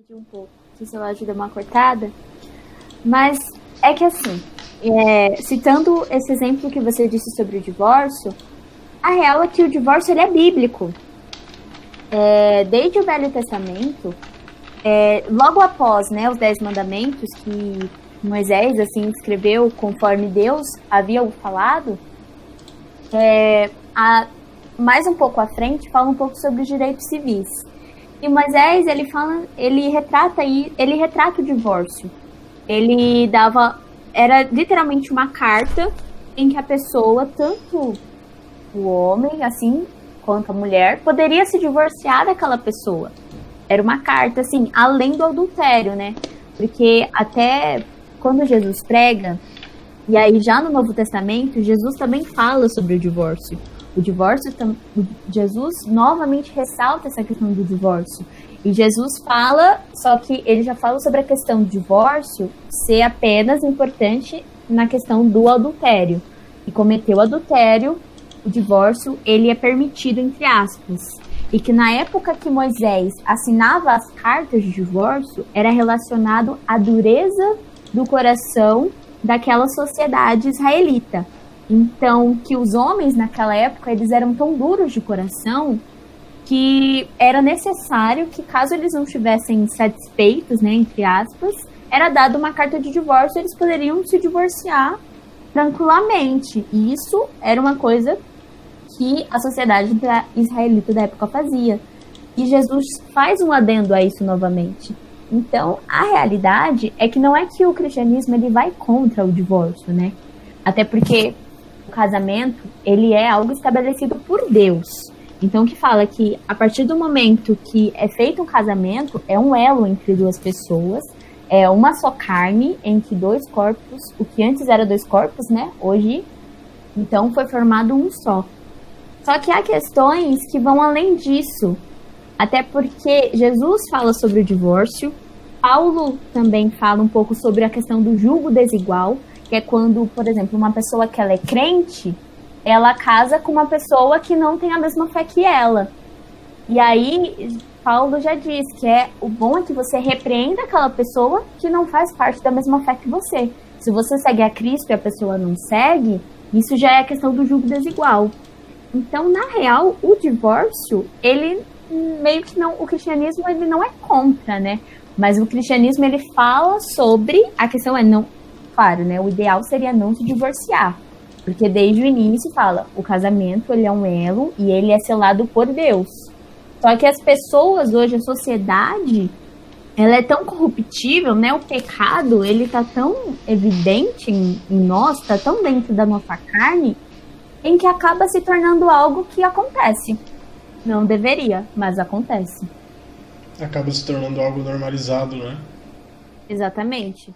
dividir um pouco, que se ela ajuda uma cortada. Mas é que assim, citando esse exemplo que você disse sobre o divórcio, a real é que o divórcio ele é bíblico. Desde o Velho Testamento, logo após, né, os 10 mandamentos que Moisés assim escreveu conforme Deus havia falado, mais um pouco à frente fala um pouco sobre os direitos civis. E Moisés ele retrata o divórcio. Era literalmente uma carta em que a pessoa, tanto o homem assim quanto a mulher, poderia se divorciar daquela pessoa. Era uma carta assim, além do adultério, né? Porque até quando Jesus prega, e aí já no Novo Testamento, Jesus também fala sobre o divórcio. Jesus novamente ressalta essa questão do divórcio. E Jesus fala, só que ele já fala sobre a questão do divórcio ser apenas importante na questão do adultério. E cometeu adultério, o divórcio, ele é permitido, entre aspas. E que na época que Moisés assinava as cartas de divórcio, era relacionado à dureza do coração daquela sociedade israelita. Então, que os homens naquela época, eles eram tão duros de coração que era necessário que, caso eles não estivessem satisfeitos, né, entre aspas, era dada uma carta de divórcio, eles poderiam se divorciar tranquilamente. E isso era uma coisa que a sociedade israelita da época fazia. E Jesus faz um adendo a isso novamente. Então, a realidade é que não é que o cristianismo ele vai contra o divórcio, né? Até porque o casamento, ele é algo estabelecido por Deus. Então, que fala que a partir do momento que é feito um casamento, é um elo entre duas pessoas, é uma só carne entre dois corpos, o que antes era dois corpos, né? Hoje, então, foi formado um só. Só que há questões que vão além disso, até porque Jesus fala sobre o divórcio, Paulo também fala um pouco sobre a questão do julgo desigual, que é quando, por exemplo, uma pessoa que ela é crente, ela casa com uma pessoa que não tem a mesma fé que ela. E aí, Paulo já diz que o bom é que você repreenda aquela pessoa que não faz parte da mesma fé que você. Se você segue a Cristo e a pessoa não segue, isso já é a questão do julgo desigual. Então, na real, o divórcio, ele meio que não... O cristianismo, ele não é contra, né? Mas o cristianismo, ele fala sobre... A questão é não... Claro, né? O ideal seria não se divorciar. Porque desde o início fala, o casamento, ele é um elo e ele é selado por Deus. Só que as pessoas hoje, a sociedade, ela é tão corruptível, né? O pecado, ele tá tão evidente em nós, tá tão dentro da nossa carne, em que acaba se tornando algo que acontece. Não deveria, mas acontece. Acaba se tornando algo normalizado, né? Exatamente.